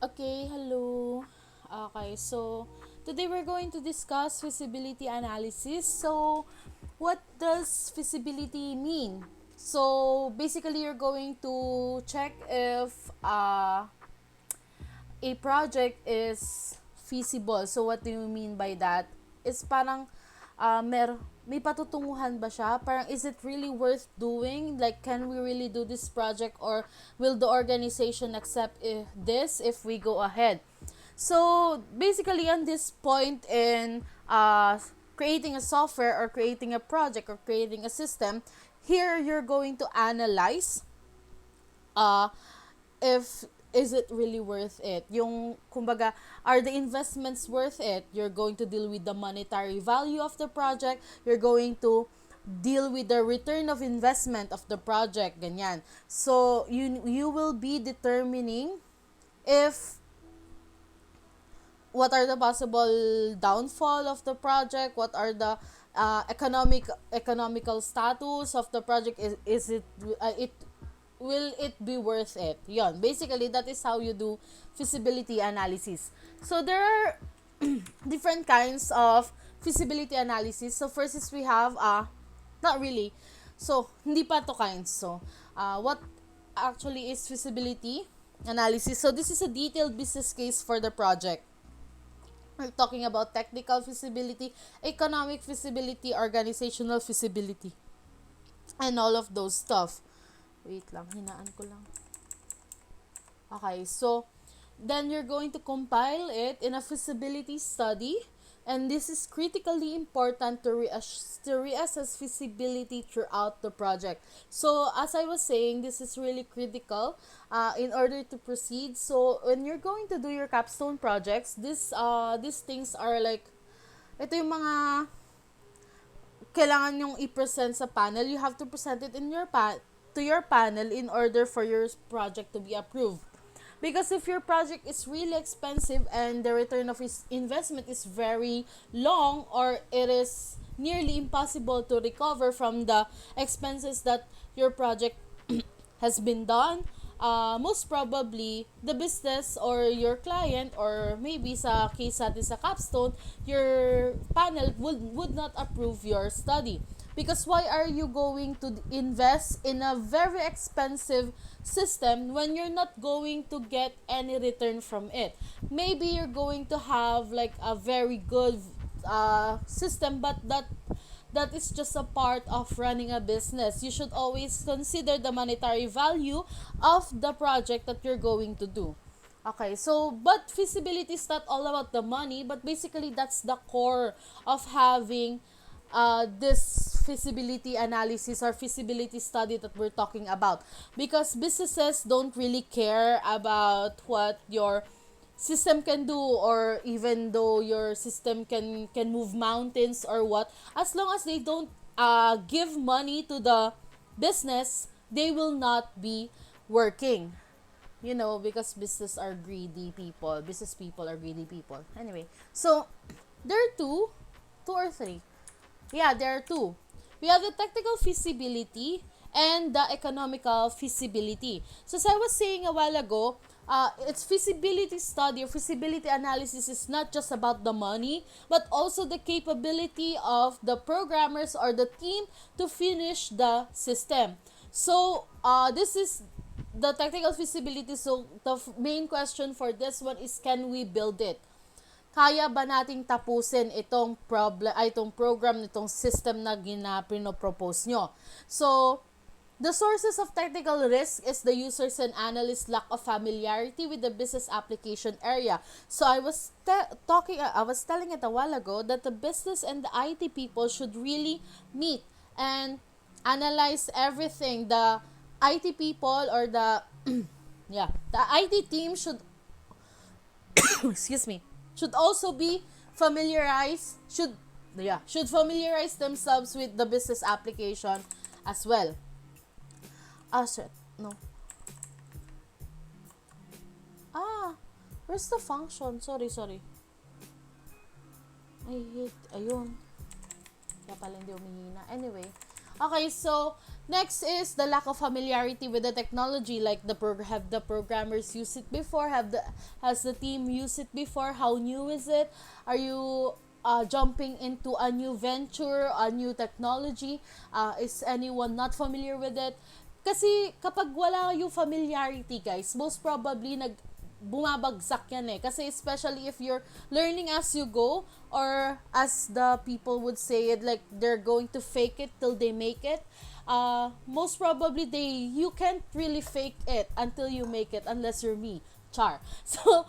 Okay, hello. Okay, so today we're going to discuss feasibility analysis. So, what does feasibility mean? So, basically, you're going to check if a project is feasible. So, what do you mean by that? It's parang may patutunguhan ba siya? Parang is it really worth doing? Like, can we really do this project, or will the organization accept this if we go ahead? So, basically, on this point in creating a software or creating a project or creating a system, here you're going to analyze uh, if is it really worth it. Yung, kumbaga, are the investments worth it? You're going to deal with the monetary value of the project. You're going to deal with the return of investment of the project. Ganyan. So, you will be determining if what are the possible downfall of the project, what are the economical status of the project, is it it will it be worth it. Yon, basically that is how you do feasibility analysis. So there are different kinds of feasibility analysis. So first is we have not really, so hindi pa to kinds. So what actually is feasibility analysis? So this is a detailed business case for the project. We're talking about technical feasibility, economic feasibility, organizational feasibility, and all of those stuff. Wait lang, hinaan ko lang. Okay, so then you're going to compile it in a feasibility study, and this is critically important to reassess feasibility throughout the project. So as I was saying, this is really critical in order to proceed. So when you're going to do your capstone projects, these things are like, ito yung mga kailangan yung i-present sa panel. You have to present it in your to your panel in order for your project to be approved. Because if your project is really expensive and the return of its investment is very long, or it is nearly impossible to recover from the expenses that your project has been done, most probably the business or your client, or maybe sa case natin sa capstone, your panel would not approve your study. Because why are you going to invest in a very expensive system when you're not going to get any return from it? Maybe you're going to have like a very good system, but that is just a part of running a business. You should always consider the monetary value of the project that you're going to do. Okay, so but feasibility is not all about the money, but basically that's the core of having this feasibility analysis or feasibility study that we're talking about, because businesses don't really care about what your system can do, or even though your system can move mountains or what, as long as they don't give money to the business, they will not be working, because business people are greedy people. Anyway, so there are two or three. Yeah, there are two. We have the technical feasibility and the economical feasibility. So as I was saying a while ago, its feasibility study or feasibility analysis is not just about the money, but also the capability of the programmers or the team to finish the system. So this is the technical feasibility. So the main question for this one is, can we build it? Kaya ba nating tapusin itong program, nitong system na pinopropose nyo? So, the sources of technical risk is the users and analysts' lack of familiarity with the business application area. So I was telling it a while ago that the business and the IT people should really meet and analyze everything. The IT people, or the the IT team excuse me, should also be familiarized should familiarize themselves with the business application as well. Shit. No. Ah, where's the function? Sorry. I hate, ayun. Kaya pala hindi umihina. Anyway. Okay, so next is the lack of familiarity with the technology. Like have the programmers used it before? Has the team used it before? How new is it? Are you jumping into a new venture, a new technology? Is anyone not familiar with it? Kasi kapag wala yung familiarity, guys, most probably bumabagsak yan eh. Kasi especially if you're learning as you go, or as the people would say it, like they're going to fake it till they make it. Most probably you can't really fake it until you make it, unless you're me. Char. So,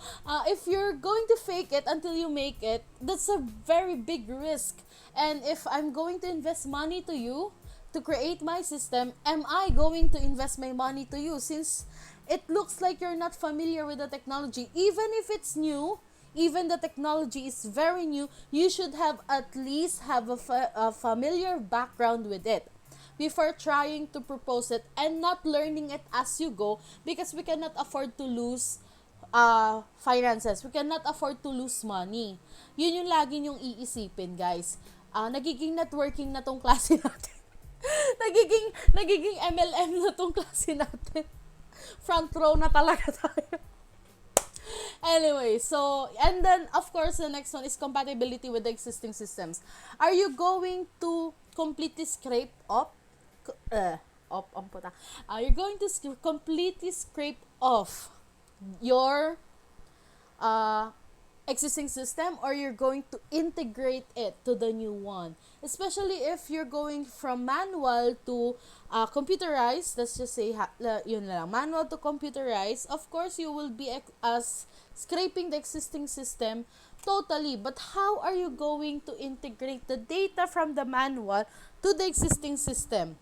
if you're going to fake it until you make it, that's a very big risk. And if I'm going to invest money to you to create my system, am I going to invest my money to you, since it looks like you're not familiar with the technology? Even if it's new, even the technology is very new, you should have at least have a familiar background with it before trying to propose it, and not learning it as you go, because we cannot afford to lose finances. We cannot afford to lose money. Yun yung lagi nyong iisipin, guys. Nagiging networking na tong klase natin. nagiging MLM na tong klase natin. Front row na talaga tayo. Anyway, so, and then, of course, the next one is compatibility with the existing systems. Are you going to completely scrape you're going to completely scrape off your existing system, or you're going to integrate it to the new one? Especially if you're going from manual to computerized, let's just say yun lang, manual to computerized, of course you will be as scraping the existing system totally. But how are you going to integrate the data from the manual to the existing system?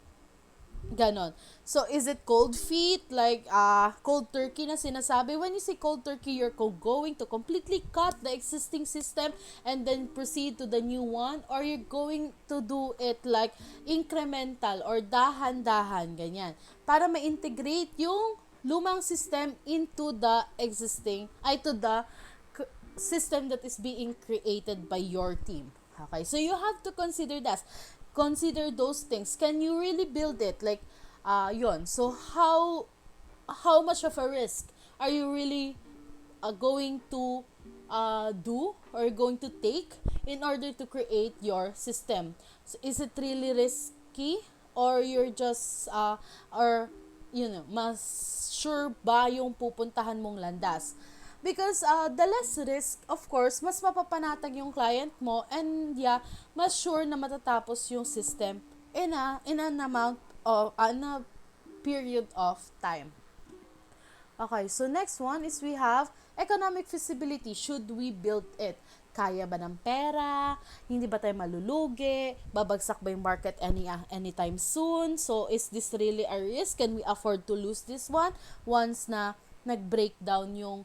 Ganon. So, is it cold feet, like cold turkey na sinasabi? When you say cold turkey, you're going to completely cut the existing system and then proceed to the new one? Or you're going to do it like incremental or dahan-dahan, ganyan, para ma-integrate yung lumang system into the to the system that is being created by your team. Okay, so you have to consider those things. Can you really build it? Like, yon. So, how much of a risk are you really going to do, or going to take in order to create your system? So, is it really risky, or you're just or mas sure ba yung pupuntahan mong landas? Because the less risk, of course, mas mapapanatag yung client mo, and yeah, mas sure na matatapos yung system in an amount of in a period of time. Okay, so next one is we have economic feasibility. Should we build it? Kaya ba ng pera? Hindi ba tayo malulugi? Babagsak ba yung market anytime soon? So, is this really a risk? Can we afford to lose this one once na nag-breakdown yung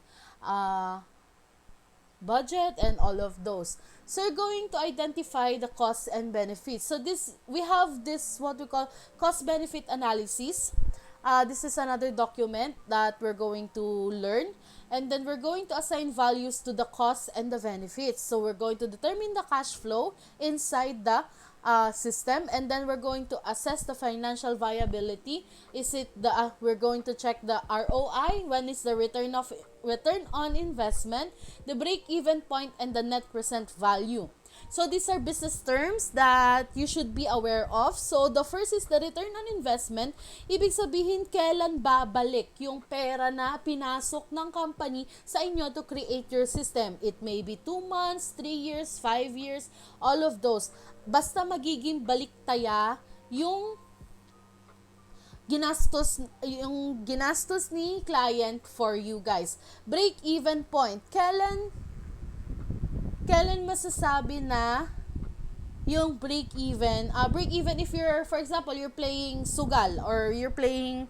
budget and all of those? So, you're going to identify the costs and benefits. So, we have this what we call cost-benefit analysis. This is another document that we're going to learn. And then we're going to assign values to the costs and the benefits. So, we're going to determine the cash flow inside the system, and then we're going to assess the financial viability. Is it we're going to check the ROI, when is the return on investment, the break-even point, and the net present value. So, these are business terms that you should be aware of. So, the first is the return on investment. Ibig sabihin, kailan babalik yung pera na pinasok ng company sa inyo to create your system. It may be 2 months, 3 years, 5 years, all of those. Basta magiging baliktaya yung ginastos ni client for you guys. Break-even point. Kailan masasabi na yung break-even if you're, for example, you're playing sugal, or you're playing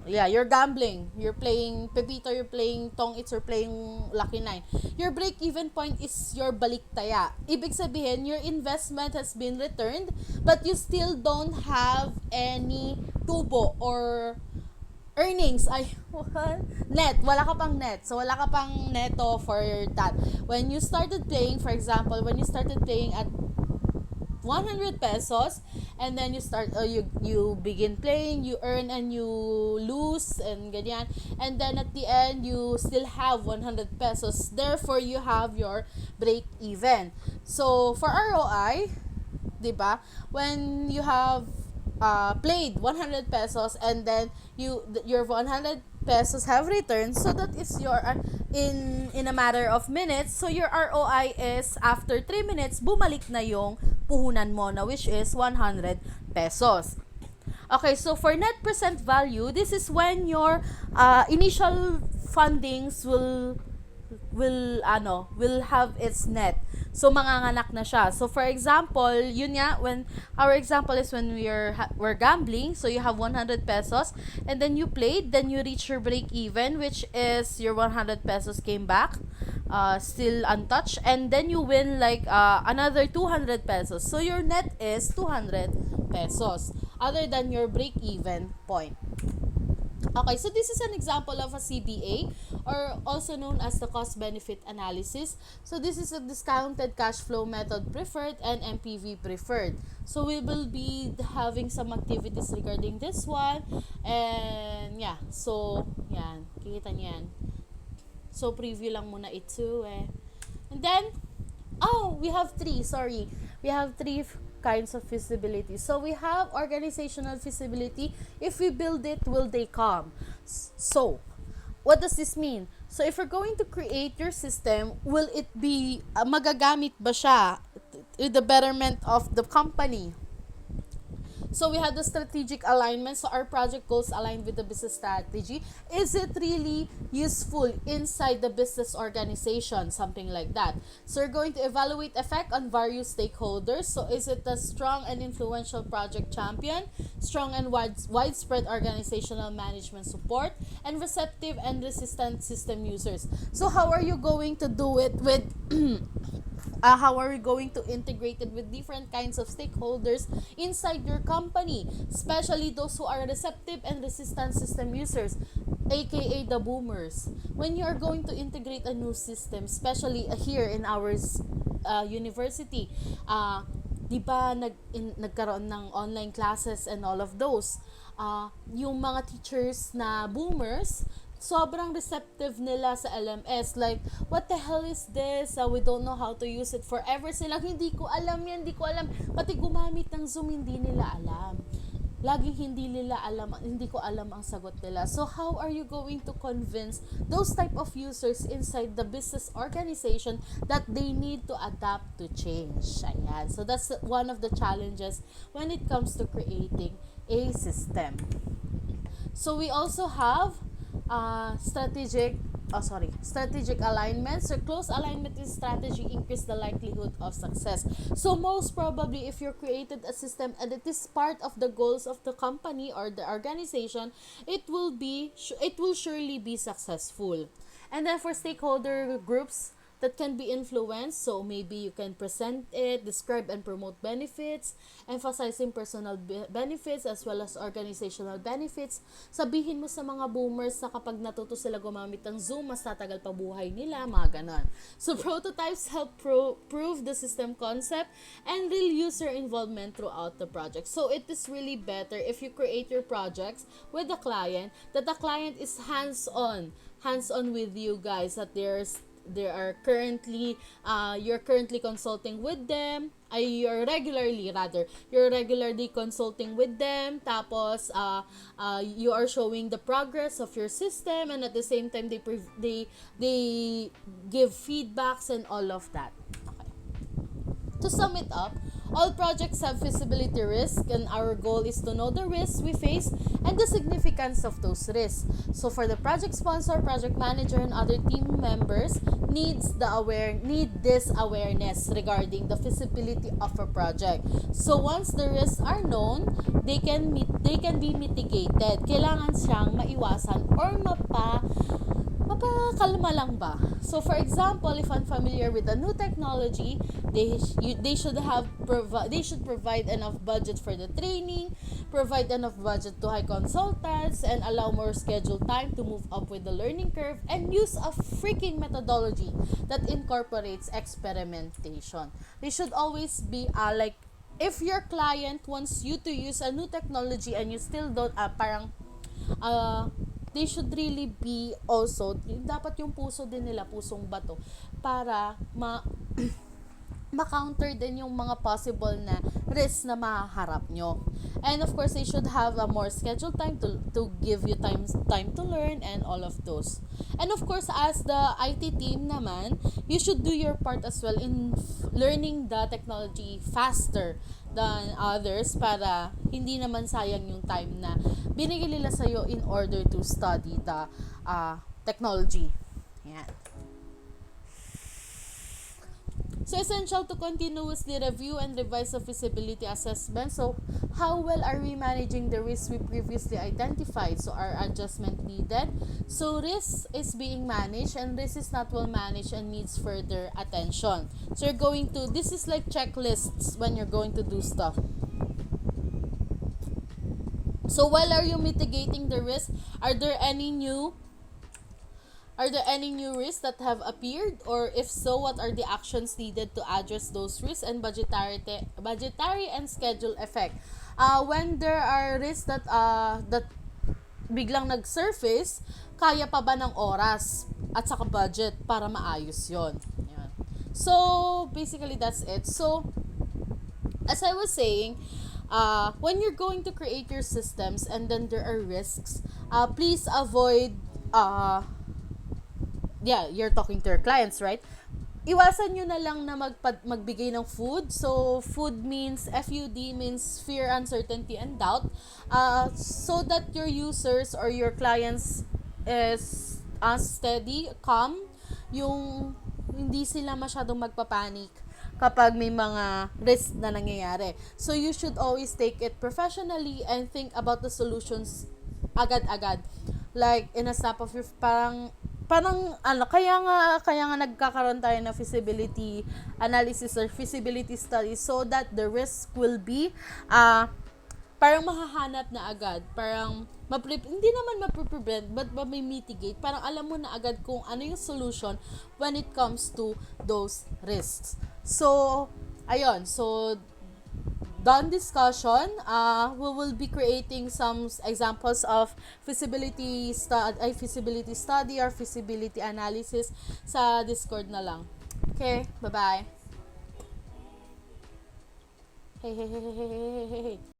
you're gambling, you're playing pepito, you're playing tong-its, or playing lucky 9. Your break-even point is your baliktaya. Ibig sabihin, your investment has been returned, but you still don't have any tubo or earnings. Net. Wala ka pang net. So, wala ka pang neto for that. When you started playing, for example, at 100 pesos, and then you start, you begin playing, you earn and you lose, and ganyan. And then at the end, you still have 100 pesos. Therefore, you have your break even. So, for ROI, 'di ba? When you have played 100 pesos, and then your 100 pesos have returned, so that is your in a matter of minutes, so your ROI is after 3 minutes bumalik na yung puhunan mo na, which is 100 pesos. Okay, so for net present value, this is when your initial fundings will have its net. So manganganak na siya. So for example, yun nga, when our example is when we're gambling, so you have 100 pesos, and then you played, then you reach your break even, which is your 100 pesos came back still untouched, and then you win like another 200 pesos. So your net is 200 pesos other than your break even point. Okay, so this is an example of a CBA, or also known as the cost-benefit analysis. So this is a discounted cash flow method preferred and MPV preferred. So we will be having some activities regarding this one. And yeah, so yan, kikita niyan. So preview lang muna ito eh. And then, we have three, sorry. We have three kinds of feasibility. So we have organizational feasibility. If we build it, will they come? So, what does this mean? So if you're going to create your system, will it be magagamit ba siya with the betterment of the company? So we have the strategic alignment. So our project goals aligned with the business strategy. Is it really useful inside the business organization? Something like that. So we're going to evaluate effect on various stakeholders. So is it a strong and influential project champion, strong and widespread organizational management support, and receptive and resistant system users? So how are you going to do it with how are we going to integrate it with different kinds of stakeholders inside your company, especially those who are receptive and resistant system users, aka the boomers? When you are going to integrate a new system, especially here in our university, di ba nagkaroon ng online classes and all of those, yung mga teachers na boomers, sobrang receptive nila sa LMS. Like, what the hell is this? We don't know how to use it. Forever silang, hindi ko alam yan, hindi ko alam. Pati gumamit ng Zoom, hindi nila alam. Laging hindi ko alam ang sagot nila. So, how are you going to convince those type of users inside the business organization that they need to adapt to change? Ayan. So, that's one of the challenges when it comes to creating a system. So, we also have strategic alignment. So close alignment with strategy increase the likelihood of success. So most probably, if you created a system and it is part of the goals of the company or the organization, it will surely be successful. And then for stakeholder groups that can be influenced, so maybe you can present it, describe and promote benefits, emphasizing personal benefits as well as organizational benefits. Sabihin mo sa mga boomers na kapag natuto sila gumamit ng Zoom, mas tatagal pa buhay nila, mga ganon. So prototypes help prove the system concept and real user involvement throughout the project. So it is really better if you create your projects with the client, that the client is hands-on with you guys, that you're currently consulting with them, you're regularly consulting with them, tapos you are showing the progress of your system, and at the same time they give feedbacks and all of that. Okay. To sum it up, all projects have feasibility risk, and our goal is to know the risks we face and the significance of those risks. So for the project sponsor, project manager, and other team members need this awareness regarding the feasibility of a project. So once the risks are known, they can be mitigated. Kailangan siyang maiwasan or mapakalma lang ba? So for example, if unfamiliar with a new technology, they should provide enough budget for the training, provide enough budget to hire consultants, and allow more scheduled time to move up with the learning curve, and use a freaking methodology that incorporates experimentation. They should always be if your client wants you to use a new technology and you still don't, parang, uh, they should really be also, dapat yung puso din nila, pusong bato, para ma-counter din yung mga possible na risks na mahaharap nyo. And of course, they should have a more scheduled time to give you time to learn and all of those. And of course, as the IT team naman, you should do your part as well in learning the technology faster than others para hindi naman sayang yung time na binigay nila sa'yo in order to study the technology. Yan. So, essential to continuously review and revise the feasibility assessment. So, how well are we managing the risks we previously identified? So, are adjustment needed? So, risk is being managed and risk is not well managed and needs further attention. So, you're going to, this is like checklists when you're going to do stuff. So, while are you mitigating the risk? Are there any new risks that have appeared? Or if so, what are the actions needed to address those risks and budgetary and schedule effect? When there are risks that biglang nag-surface, kaya pa ba ng oras at saka budget para maayos yon? Yan. So, basically, that's it. So, as I was saying, when you're going to create your systems and then there are risks, please avoid, you're talking to your clients, right? Iwasan nyo na lang na magbigay ng food. So, food means, FUD means fear, uncertainty, and doubt. So that your users or your clients is steady, calm, yung hindi sila masyadong magpapanik kapag may mga risk na nangyayari. So, you should always take it professionally and think about the solutions agad-agad. Like, in a snap of your, kaya nga nagkakaroon tayo ng feasibility analysis or feasibility study so that the risk will be parang mahahanap na agad, parang hindi naman mapreprevent but mitigate, parang alam mo na agad kung ano yung solution when it comes to those risks. So ayun, so done discussion, we will be creating some examples of feasibility study or feasibility analysis sa Discord na lang. Okay, bye-bye. Hey.